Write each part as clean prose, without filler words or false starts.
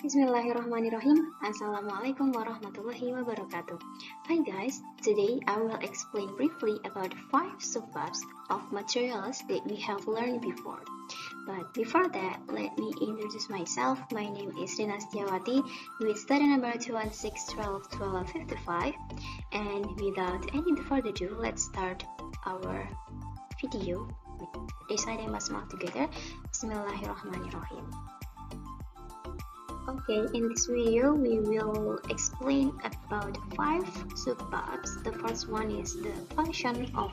Bismillahirrahmanirrahim. Assalamualaikum warahmatullahi wabarakatuh. Hi guys, today I will explain briefly about 5 subparts of materials that we have learned before. But before that, let me introduce myself. My name is Rina Setiawati with study number 216121255. And without any further ado, let's start our video. Reciting basmalah together. Bismillahirrahmanirrahim. Okay, in this video we will explain about 5 subparts. The first one is the function of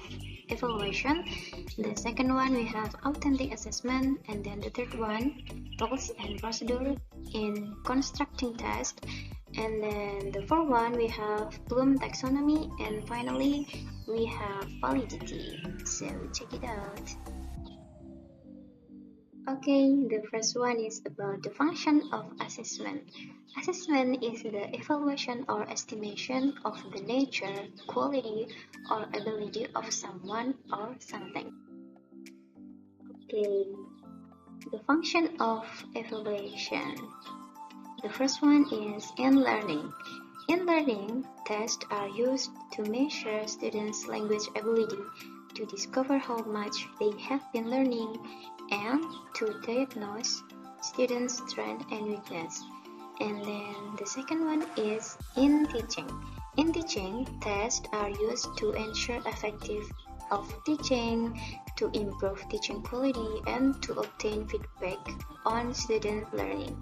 evaluation. The second one we have authentic assessment, and then the third one rules and procedure in constructing test, and then the fourth one we have Bloom taxonomy, and finally we have validity. So check it out. Okay, the first one is about the function of assessment. Assessment is the evaluation or estimation of the nature, quality, or ability of someone or something. Okay, the function of evaluation. The first one is in learning. In learning, tests are used to measure students' language ability, to discover how much they have been learning, and to diagnose students' strength and weakness. And then the second one is in teaching. In teaching, tests are used to ensure effective of teaching, to improve teaching quality, and to obtain feedback on student learning.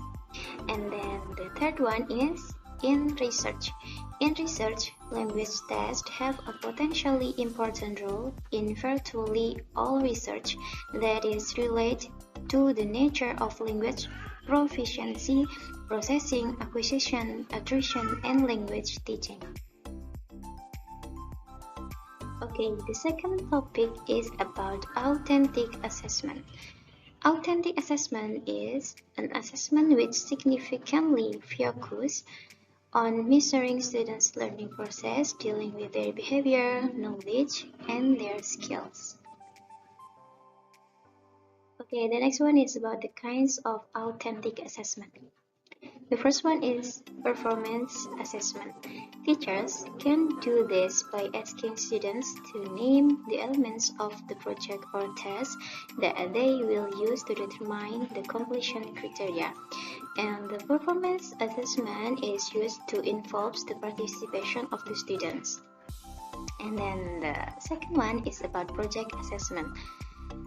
And then the third one is in research. In research, language tests have a potentially important role in virtually all research that is related to the nature of language proficiency, processing, acquisition, attrition, and language teaching. Okay, the second topic is about authentic assessment. Authentic assessment is an assessment which significantly focuses on measuring students' learning process, dealing with their behavior, knowledge, and their skills. Okay, the next one is about the kinds of authentic assessment. The first one is performance assessment. Teachers can do this by asking students to name the elements of the project or test that they will use to determine the completion criteria. And the performance assessment is used to involve the participation of the students. And then the second one is about project assessment.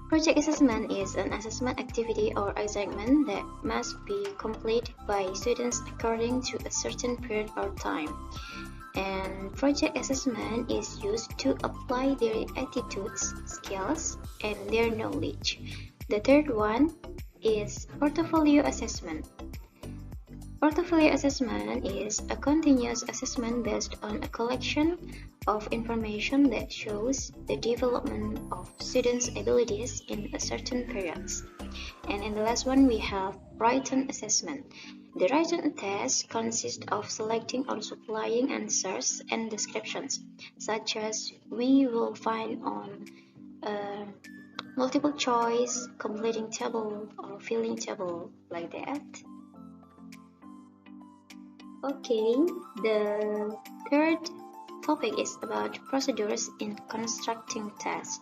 Project assessment is an assessment activity or assignment that must be completed by students according to a certain period or time. And project assessment is used to apply their attitudes, skills, and their knowledge. The third one is portfolio assessment. Portfolio assessment is a continuous assessment based on a collection of information that shows the development of students' abilities in a certain periods. And in the last one, we have written assessment. The written test consists of selecting or supplying answers and descriptions, such as we will find on multiple choice, completing table, or filling table, like that. Okay, the third topic is about procedures in constructing test.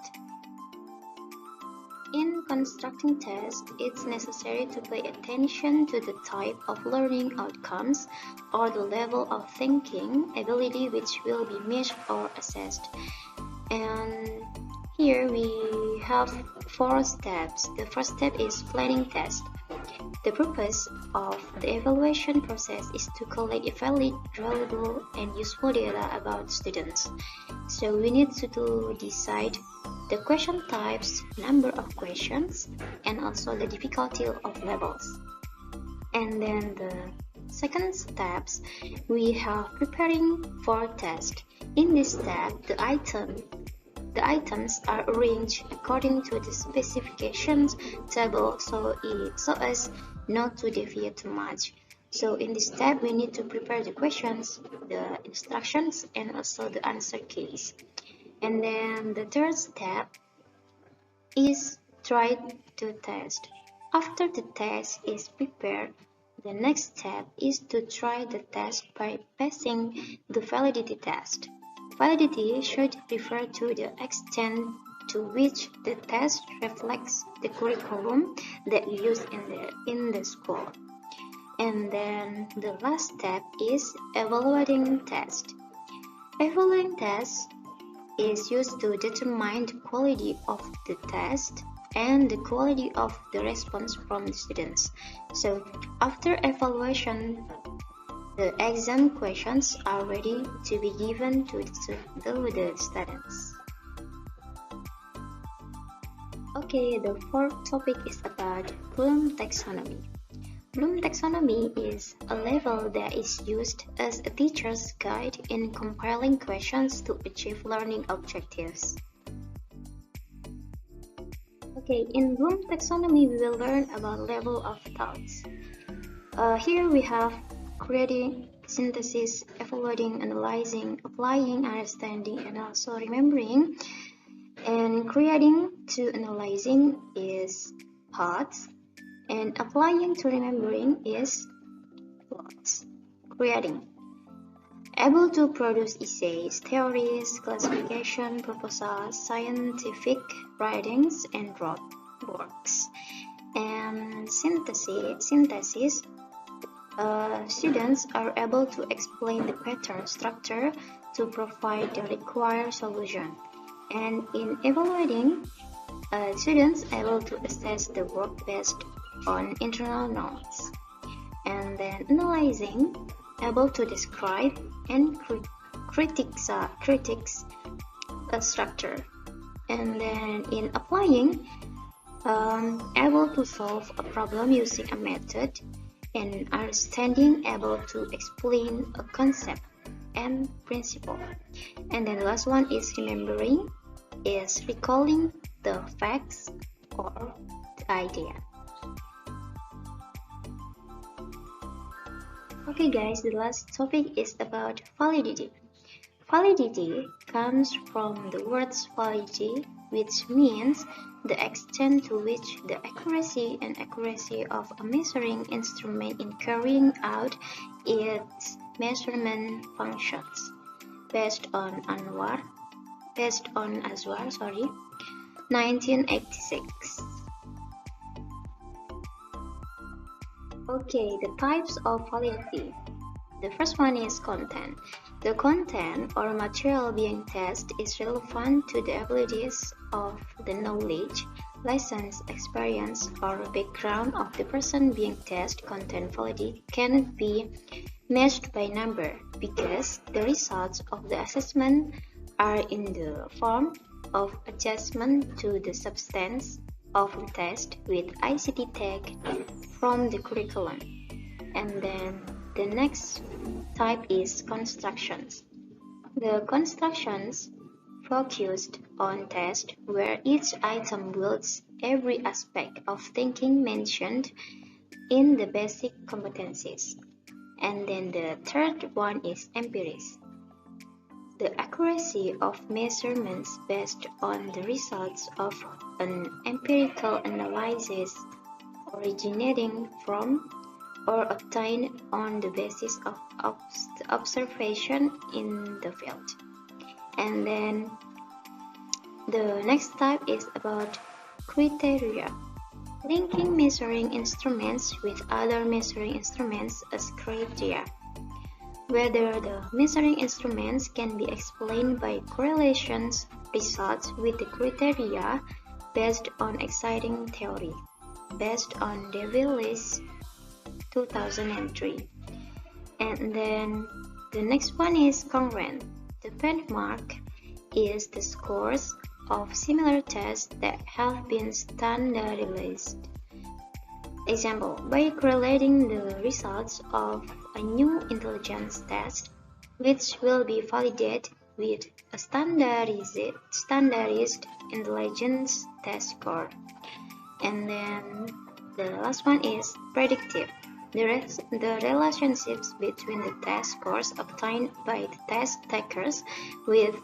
In constructing test, it's necessary to pay attention to the type of learning outcomes or the level of thinking ability which will be measured or assessed. And here we have 4 steps. The first step is planning test. The purpose of the evaluation process is to collect valid, reliable, and useful data about students. So we need to decide the question types, number of questions, and also the difficulty of levels. And then the second steps, we have preparing for test. In this step, the items are arranged according to the specifications table so as not to deviate too much. So in this step, we need to prepare the questions, the instructions, and also the answer keys. And then the third step is try to test. After the test is prepared, The next step is to try the test by passing the validity test. Validity should refer to the extent to which the test reflects the curriculum that you use in the school. And then the last step is evaluating test. Evaluating test is used to determine the quality of the test and the quality of the response from the students. So after evaluation, the exam questions are ready to be given to the students. Okay, the fourth topic is about Bloom taxonomy. Bloom taxonomy is a level that is used as a teacher's guide in compiling questions to achieve learning objectives. Okay, in Bloom taxonomy, we will learn about level of thoughts. Here we have creating, synthesis, evaluating, analyzing, applying, understanding, and also remembering. And creating to analyzing is thoughts, and applying to remembering is plots. Creating. Able to produce essays, theories, classification, proposals, scientific writings, and works. And synthesis. Students are able to explain the pattern structure to provide the required solution. And in evaluating, students able to assess the work based on internal notes. And then analyzing, able to describe and critiques a structure. And then in applying, able to solve a problem using a method, and understanding, able to explain a concept and principle. And then the last one is remembering, is recalling the facts or the idea. Okay guys, the last topic is about validity. Validity comes from the words validity, which means the extent to which the accuracy of a measuring instrument in carrying out its measurement functions. Based on Aswar, 1986. Okay, the types of validity. The first one is content. The content or material being tested is relevant to the abilities of the knowledge, lessons, experience, or background of the person being tested. Content validity cannot be measured by number because the results of the assessment are in the form of adjustment to the substance of the test with ICT tag from the curriculum. And then the next type is constructions. The constructions focused on test where each item builds every aspect of thinking mentioned in the basic competencies. And then the third one is empirics. The accuracy of measurements based on the results of an empirical analysis originating from or obtained on the basis of observation in the field. And then the next type is about criteria. Linking measuring instruments with other measuring instruments as criteria. Whether the measuring instruments can be explained by correlations results with the criteria based on exciting theory, based on DeVillis 2003. And then the next one is congruent. The benchmark is the scores of similar tests that have been standardized. Example, by correlating the results of a new intelligence test, which will be validated with a standardized intelligence test score. And then the last one is predictive. The relationships between the test scores obtained by the test takers with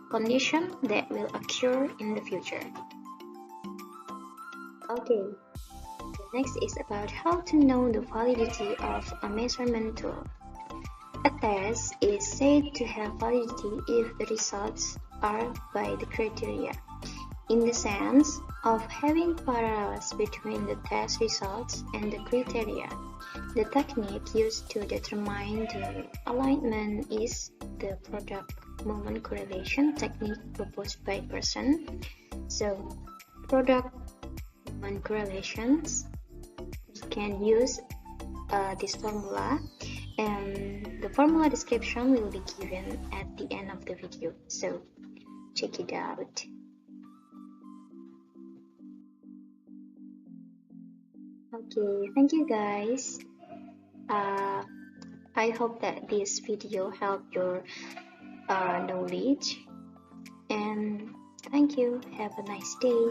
conditions that will occur in the future. Okay, the Next is about how to know the validity of a measurement tool. A test is said to have validity if the results are by the criteria, in the sense of having parallels between the test results and the criteria. The technique used to determine the alignment is the product-moment correlation technique proposed by Person. So, product-moment correlations, we can use this formula, and the formula description will be given at the end of the video, so check it out. Okay, thank you guys. I hope that this video helped your knowledge, and thank you. Have a nice day.